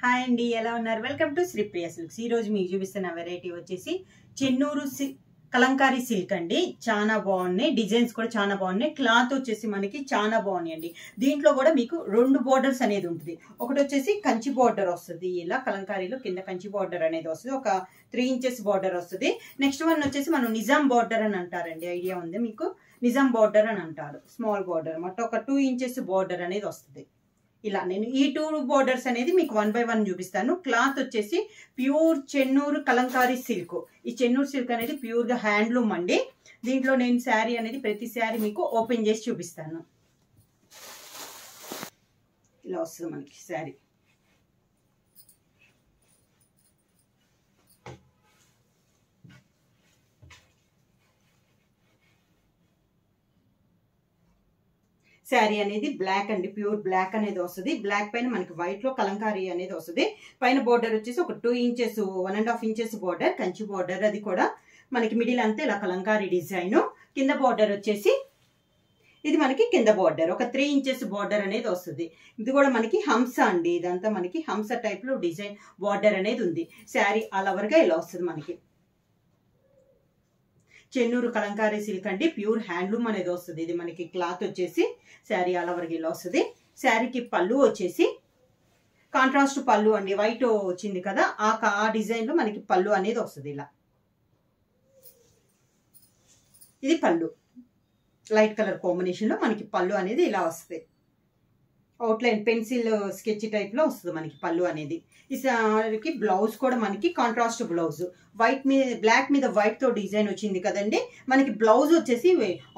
Hi అండి, ఎలా ఉన్నారు? Welcome to Sripriya silks. ఈ రోజు మీకు చూపిస్తున్న వెరైటీ వచ్చేసి చెన్నూరు కలంకారీ సిల్క్ అండి. చాలా బాగున్నాయి, డిజైన్స్ కూడా చాలా బాగున్నాయి. క్లాత్ వచ్చేసి మనకి చాలా బాగున్నాయండి. దీంట్లో కూడా మీకు రెండు బోర్డర్స్ అనేది ఉంటుంది. ఒకటి వచ్చేసి కంచి బోర్డర్ వస్తుంది, ఇలా కలంకారీలో కింద కంచి బోర్డర్ అనేది వస్తుంది, ఒక 3 ఇంచెస్ బోర్డర్ వస్తుంది. నెక్స్ట్ వన్ వచ్చేసి మనం నిజాం బోర్డర్ అని అంటారండి, ఐడియా ఉంది మీకు? నిజాం బోర్డర్ అని అంటారు, స్మాల్ బోర్డర్ అన్నమాట. ఒక 2 ఇంచెస్ బోర్డర్ అనేది వస్తుంది. ఇలా నేను ఈ 2 బోర్డర్స్ అనేది మీకు 1 by 1 చూపిస్తాను. క్లాత్ వచ్చేసి ప్యూర్ చెన్నూరు కలంకారీ సిల్క్. ఈ చెన్నూరు సిల్క్ అనేది ప్యూర్ గా హ్యాండ్లూమ్ అండి. దీంట్లో నేను శారీ అనేది ప్రతి శారీ మీకు ఓపెన్ చేసి చూపిస్తాను. ఇలా వస్తుంది మనకి శారీ. శారీ అనేది బ్లాక్ అండి, ప్యూర్ బ్లాక్ అనేది వస్తుంది. బ్లాక్ పైన మనకి వైట్ లో కలంకారీ అనేది వస్తుంది. పైన బోర్డర్ వచ్చేసి ఒక 2 inches 1.5 inches border, Kanchi border. అది కూడా మనకి మిడిల్ అంతా ఇలా కలంకారీ డిజైన్. కింద బోర్డర్ వచ్చేసి ఇది మనకి కింద బోర్డర్ ఒక 3 ఇంచెస్ బోర్డర్ అనేది వస్తుంది. ఇది కూడా మనకి హంస అండి, ఇదంతా మనకి హంస టైప్ లో డిజైన్ బోర్డర్ అనేది ఉంది. శారీ ఆల్ ఓవర్ గా ఇలా వస్తుంది మనకి. చెన్నూరు కలంకారీ సిల్క్ అండి, ప్యూర్ హ్యాండ్లూమ్ అనేది వస్తుంది. ఇది మనకి క్లాత్ వచ్చేసి శారీ ఆల్ ఓవర్ ఇలా వస్తుంది. శారీకి పళ్ళు వచ్చేసి కాంట్రాస్ట్ పళ్ళు అండి, వైట్ వచ్చింది కదా, ఆ డిజైన్ లో మనకి పళ్ళు అనేది వస్తుంది. ఇలా ఇది పళ్ళు, లైట్ కలర్ కాంబినేషన్ లో మనకి పళ్ళు అనేది ఇలా వస్తుంది. అవుట్లైన్ పెన్సిల్ స్కెచ్ టైప్ లో వస్తుంది మనకి పళ్ళు అనేది. ఈ సారీకి బ్లౌజ్ కూడా మనకి కాంట్రాస్ట్ బ్లౌజ్, వైట్ మీద బ్లాక్ మీద వైట్ తో డిజైన్ వచ్చింది కదండి. మనకి బ్లౌజ్ వచ్చేసి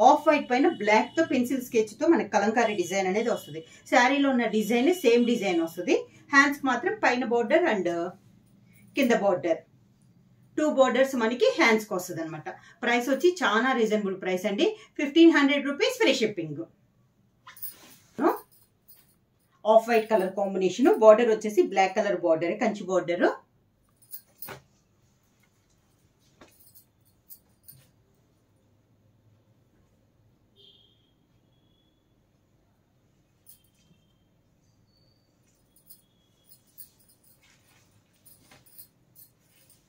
ఆఫ్ వైట్ పైన బ్లాక్ తో పెన్సిల్ స్కెచ్ తో మనకి కలంకారీ డిజైన్ అనేది వస్తుంది. శారీలో ఉన్న డిజైన్ సేమ్ డిజైన్ వస్తుంది. హ్యాండ్స్ మాత్రం పైన బోర్డర్ అండ్ కింద బోర్డర్, 2 బోర్డర్స్ మనకి హ్యాండ్స్ కి వస్తుంది అనమాట. ప్రైస్ వచ్చి చాలా రీజనబుల్ ప్రైస్ అండి, 1500 rupees free shipping. Off white colour combination, border వచ్చేసి black colour border, Kanchi border.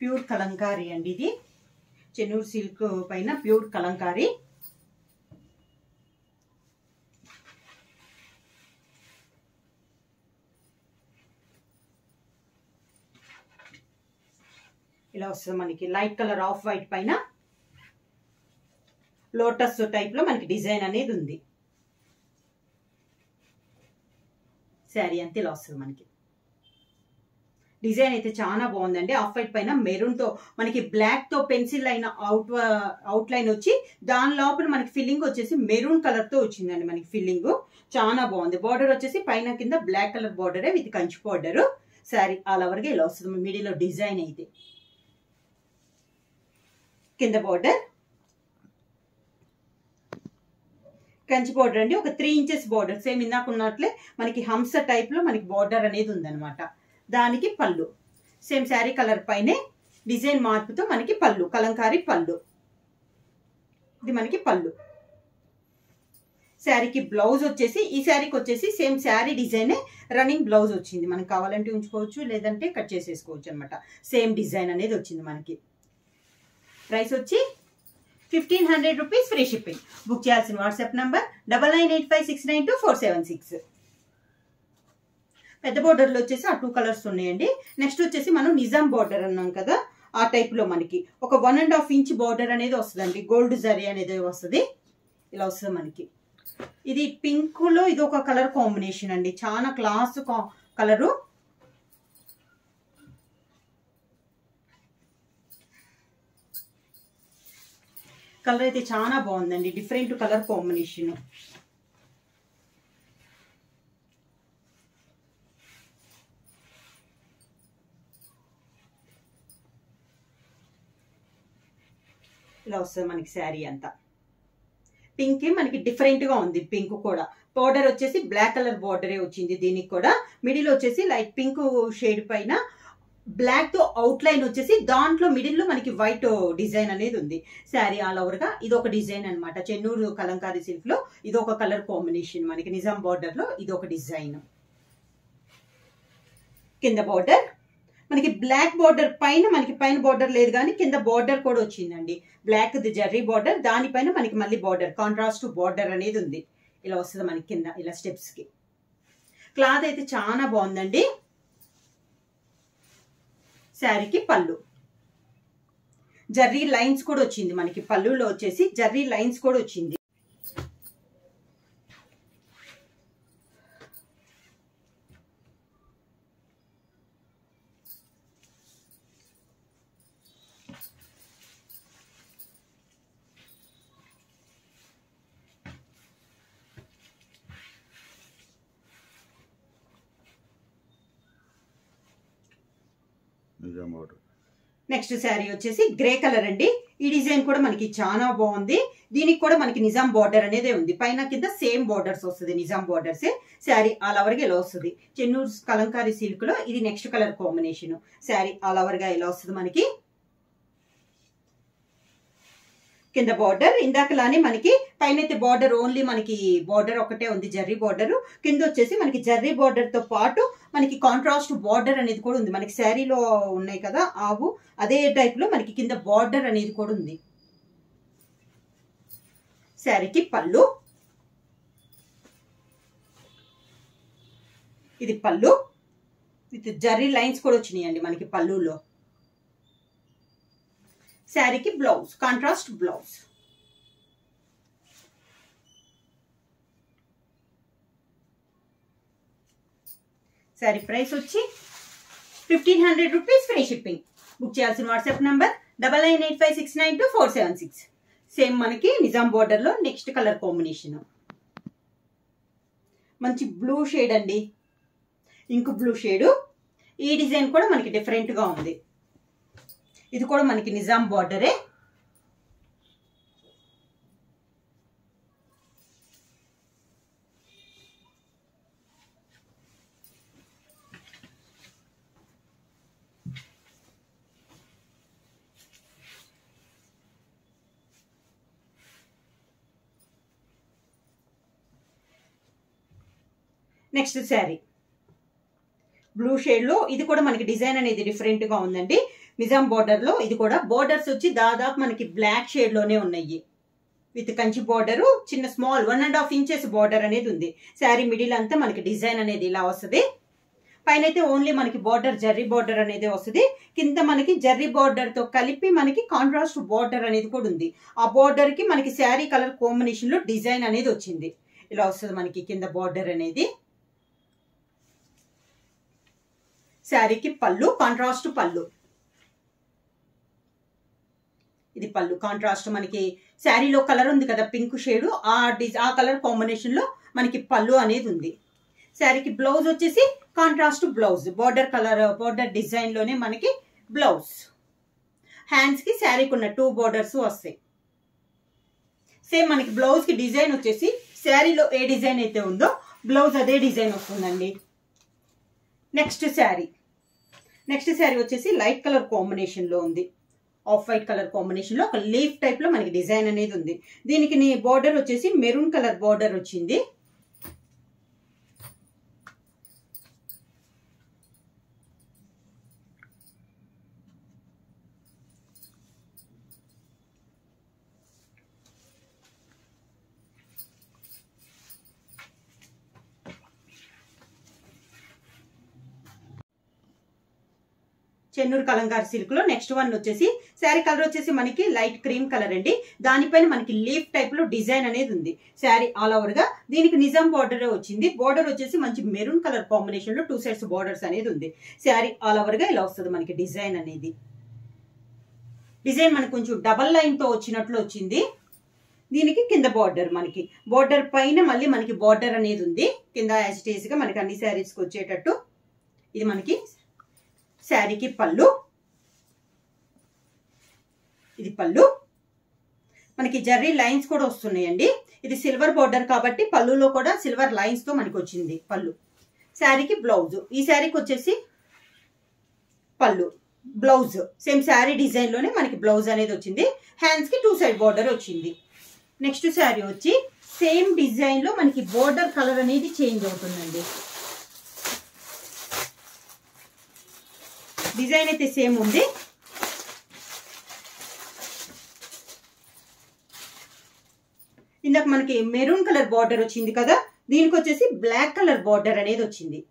Pure Kalamkari అండి, ఇది చెన్నూరు సిల్క్ పైన ప్యూర్ కలంకారీ. ఇలా వస్తుంది మనకి లైట్ కలర్ ఆఫ్ వైట్ పైన లోటస్ టైప్ లో మనకి డిజైన్ అనేది ఉంది. శారీ అంతే ఇలా వస్తుంది మనకి. డిజైన్ అయితే చాలా బాగుందండి. ఆఫ్ వైట్ పైన మెరూన్ తో మనకి బ్లాక్ తో పెన్సిల్ లైన్ అవుట్ లైన్ వచ్చి దాని లోపల మనకి ఫిల్లింగ్ వచ్చేసి మెరూన్ కలర్ తో వచ్చిందండి మనకి ఫిల్లింగ్. చాలా బాగుంది. బార్డర్ వచ్చేసి పైన కింద బ్లాక్ కలర్ బార్డరే with Kanchi border. Sari all over గా ఇలా వస్తుంది. మిడిల్ లో డిజైన్ అయితే కింద బోర్డర్ కంచి బోర్డర్ అండి, ఒక 3 ఇంచెస్ బోర్డర్. సేమ్ ఇందాక ఉన్నట్లే మనకి హంస టైప్ లో మనకి బోర్డర్ అనేది ఉందన్నమాట. దానికి పళ్ళు సేమ్ శారీ కలర్ పైనే డిజైన్ మార్పుతో మనకి పళ్ళు, కలంకారీ పళ్ళు. ఇది మనకి పళ్ళు. శారీకి బ్లౌజ్ వచ్చేసి ఈ శారీకి వచ్చేసి సేమ్ శారీ డిజైనే రన్నింగ్ బ్లౌజ్ వచ్చింది. మనకి కావాలంటే ఉంచుకోవచ్చు, లేదంటే కట్ చేసేసుకోవచ్చు అనమాట. సేమ్ డిజైన్ అనేది వచ్చింది మనకి. ప్రైస్ వచ్చి 1500 రూపీస్ ఫ్రీ షిప్పింగ్. బుక్ చేయాల్సిన వాట్సాప్ నంబర్ 9985692476. పెద్ద బోర్డర్లో వచ్చేసి ఆ 2 కలర్స్ ఉన్నాయండి. నెక్స్ట్ వచ్చేసి మనం నిజాం బోర్డర్ అన్నాం కదా, ఆ టైప్ లో మనకి ఒక 1.5 ఇంచ్ బోర్డర్ అనేది వస్తుందండి. గోల్డ్ జరీ అనేది వస్తుంది. ఇలా వస్తుంది మనకి. ఇది పింక్ లో ఇది ఒక కలర్ కాంబినేషన్ అండి, చాలా క్లాస్ కలరు. కలర్ అయితే చాలా బాగుందండి, డిఫరెంట్ కలర్ కాంబినేషన్. ఇలా వస్తుంది మనకి శారీ అంతా. పింక్ మనకి డిఫరెంట్ గా ఉంది. పింక్ కూడా బోర్డర్ వచ్చేసి బ్లాక్ కలర్ బోర్డరే వచ్చింది. దీనికి కూడా మిడిల్ వచ్చేసి లైట్ పింక్ షేడ్ పైన బ్లాక్ తో అవుట్ లైన్ వచ్చేసి దాంట్లో మిడిల్ లో మనకి వైట్ డిజైన్ అనేది ఉంది. శారీ ఆల్ ఓవర్ గా ఇది ఒక డిజైన్ అనమాట. చెన్నూరు కలంకారీ సిల్క్ లో ఇది ఒక కలర్ కాంబినేషన్. మనకి నిజాం బార్డర్ లో ఇది ఒక డిజైన్. కింద బార్డర్ మనకి బ్లాక్ బార్డర్ పైన మనకి పైన బార్డర్ లేదు కానీ కింద బార్డర్ కూడా వచ్చిందండి. బ్లాక్ ది జర్రీ బార్డర్, దానిపైన మనకి మళ్ళీ బార్డర్ కాంట్రాస్ట్ బార్డర్ అనేది ఉంది. ఇలా వస్తుంది మనకి కింద ఇలా స్టెప్స్ కి. క్లాత్ అయితే చాలా బాగుందండి. శారీకి పళ్ళు జర్రీ లైన్స్ కూడా వచ్చింది మనకి. పళ్ళులో వచ్చేసి జర్రీ లైన్స్ కూడా వచ్చింది. నెక్స్ట్ శారీ వచ్చేసి గ్రే కలర్ అండి. ఈ డిజైన్ కూడా మనకి చాలా బాగుంది. దీనికి కూడా మనకి నిజాం బార్డర్ అనేది ఉంది. పైన కింద సేమ్ బార్డర్స్ వస్తుంది, Nizam borders. Sari all over గా ఇలా వస్తుంది. చెన్నూరు కలంకారీ సిల్క్ లో ఇది next colour combination. Sari all over గా ఇలా వస్తుంది మనకి. కింద బార్డర్ ఇందాకలానే మనకి పైన అయితే బార్డర్ ఓన్లీ మనకి బార్డర్ ఒకటే ఉంది, జర్రీ బార్డర్. కింద వచ్చేసి మనకి జర్రీ బార్డర్ తో పాటు మనకి కాంట్రాస్ట్ బార్డర్ అనేది కూడా ఉంది. మనకి శారీలో ఉన్నాయి కదా ఆవు, అదే టైప్ లో మనకి కింద బార్డర్ అనేది కూడా ఉంది. శారీకి పళ్ళు, ఇది పళ్ళు విత్ జర్రీ లైన్స్ కూడా వచ్చినాయండి మనకి పళ్ళులో. శారీకి blouse, contrast blouse. Sari price వచ్చి 1500 రూపీస్, ఫ్రీ షిప్పింగ్. బుక్ చేయాల్సిన వాట్సాప్ నంబర్ 9985692476. సేమ్ మనకి నిజాం బార్డర్ లో నెక్స్ట్ కలర్ కాంబినేషన్ మంచి బ్లూ షేడ్ అండి, ఇంక్ బ్లూ షేడ్. ఈ డిజైన్ కూడా మనకి డిఫరెంట్ గా ఉంది. ఇది కూడా మనకి నిజాం బార్డరే. నెక్స్ట్ శారీ బ్లూ షేడ్ లో, ఇది కూడా మనకి డిజైన్ అనేది డిఫరెంట్ గా ఉందండి. నిజాం బార్డర్ లో ఇది కూడా బార్డర్స్ వచ్చి దాదాపు మనకి బ్లాక్ షేడ్ లోనే ఉన్నాయి. విత్ కంచి బార్డర్, చిన్న స్మాల్ 1.5 ఇంచెస్ బార్డర్ అనేది ఉంది. శారీ మిడిల్ అంతా మనకి డిజైన్ అనేది ఇలా వస్తుంది. పైన అయితే ఓన్లీ మనకి బార్డర్ జర్రీ బార్డర్ అనేది వస్తుంది. కింద మనకి జర్రీ బార్డర్ తో కలిపి మనకి కాంట్రాస్ట్ బార్డర్ అనేది కూడా ఉంది. ఆ బార్డర్ కి మనకి శారీ కలర్ కాంబినేషన్ లో డిజైన్ అనేది వచ్చింది. ఇలా వస్తుంది మనకి కింద బార్డర్ అనేది. శారీకి పళ్ళు, కాంట్రాస్ట్ పళ్ళు. ఇది పళ్ళు కాంట్రాస్ట్ మనకి శారీలో కలర్ ఉంది కదా పింక్ షేడ్, ఆ కలర్ కాంబినేషన్ లో మనకి పళ్ళు అనేది ఉంది. శారీకి బ్లౌజ్ వచ్చేసి contrast blouse, border colour border design లోనే మనకి బ్లౌజ్. హ్యాండ్స్ కి శారీకి ఉన్న 2 బార్డర్స్ వస్తాయి. సేమ్ మనకి బ్లౌజ్ కి డిజైన్ వచ్చేసి శారీలో ఏ డిజైన్ అయితే ఉందో బ్లౌజ్ అదే డిజైన్ వస్తుందండి. నెక్స్ట్ శారీ వచ్చేసి లైట్ కలర్ కాంబినేషన్ లో ఉంది. ఆఫ్ వైట్ కలర్ కాంబినేషన్ లో ఒక లీఫ్ టైప్ లో మనకి డిజైన్ అనేది ఉంది. దీనికి బార్డర్ వచ్చేసి మెరూన్ కలర్ బార్డర్ వచ్చింది. చెన్నూరు కలంకారీ సిల్క్ లో నెక్స్ట్ వన్ వచ్చేసి శారీ కలర్ వచ్చేసి మనకి లైట్ క్రీమ్ కలర్ అండి. దానిపైన మనకి లీఫ్ టైప్ లో డిజైన్ అనేది ఉంది. శారీ ఆల్ ఓవర్ గా దీనికి నిజాం బార్డర్ వచ్చింది. బార్డర్ వచ్చేసి మంచి మెరూన్ కలర్ కాంబినేషన్ లో 2 సైడ్స్ బార్డర్స్ అనేది ఉంది. శారీ ఆల్ ఓవర్ గా ఇలా వస్తుంది మనకి డిజైన్ అనేది. డిజైన్ మనకి కొంచెం డబల్ లైన్ తో వచ్చినట్లు వచ్చింది. దీనికి కింద బార్డర్, మనకి బార్డర్ పైన మళ్ళీ మనకి బార్డర్ అనేది ఉంది. కింద యాజ్ ఇట్ ఈజ్ గా మనకి అన్ని శారీస్ కి వచ్చేటట్టు. ఇది మనకి శారీకి పళ్ళు, ఇది పళ్ళు. మనకి జర్రీ లైన్స్ కూడా వస్తున్నాయండి. ఇది సిల్వర్ బార్డర్ కాబట్టి పళ్ళులో కూడా సిల్వర్ లైన్స్ తో మనకి వచ్చింది పళ్ళు. శారీకి బ్లౌజ్, ఈ శారీకి వచ్చేసి పళ్ళు, బ్లౌజ్ సేమ్ శారీ డిజైన్ లోనే మనకి బ్లౌజ్ అనేది వచ్చింది. హ్యాండ్స్ కి 2 సైడ్ బార్డర్ వచ్చింది. నెక్స్ట్ శారీ వచ్చి సేమ్ డిజైన్ లో మనకి బార్డర్ కలర్ అనేది చేంజ్ అవుతుందండి. డిజైన్ అయితే సేమ్ ఉంది. ఇందాక మనకి మెరూన్ కలర్ బార్డర్ వచ్చింది కదా, దీనికి వచ్చేసి బ్లాక్ కలర్ బార్డర్ అనేది వచ్చింది.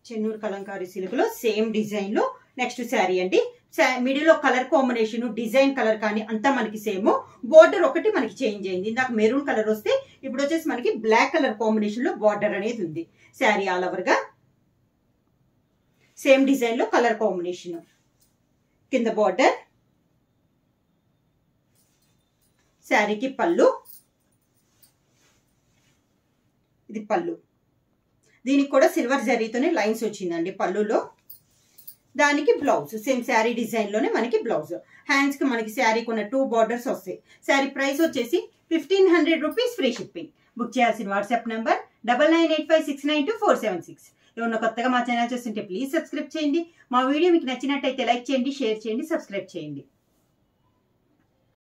చెన్నూరు కలంకారీ సిల్క్ లో సేమ్ డిజైన్ లో నెక్స్ట్ శారీ అండి. మిడిల్ లో కలర్ కాంబినేషన్, డిజైన్ కలర్ కానీ అంతా మనకి సేమ్. బార్డర్ ఒకటి మనకి చేంజ్ అయింది. ఇందాక మెరూన్ కలర్ వస్తే ఇప్పుడు వచ్చేసి మనకి బ్లాక్ కలర్ కాంబినేషన్ లో బార్డర్ అనేది ఉంది. శారీ ఆల్ ఓవర్ గా సేమ్ డిజైన్ లో కలర్ కాంబినేషన్. కింద బార్డర్, శారీకి పళ్ళు, ఇది పళ్ళు. దీనికి కూడా సిల్వర్ జరీతోనే లైన్స్ వచ్చిందండి పళ్ళులో. దానికి బ్లౌజ్ సేమ్ శారీ డిజైన్ లోనే మనకి బ్లౌజ్. హ్యాండ్స్ కి మనకి శారీకి ఉన్న 2 బార్డర్స్ వస్తాయి. శారీ ప్రైస్ వచ్చేసి 1500 రూపీస్, ఫ్రీ షిప్పింగ్. బుక్ చేయాల్సిన వాట్సాప్ నంబర్ 9985692476. ఏమన్నా కొత్తగా మా ఛానల్ చూస్తుంటే ప్లీజ్ సబ్స్క్రైబ్ చేయండి. మా వీడియో మీకు నచ్చినట్టయితే లైక్ చేయండి, షేర్ చేయండి, సబ్స్క్రైబ్ చేయండి.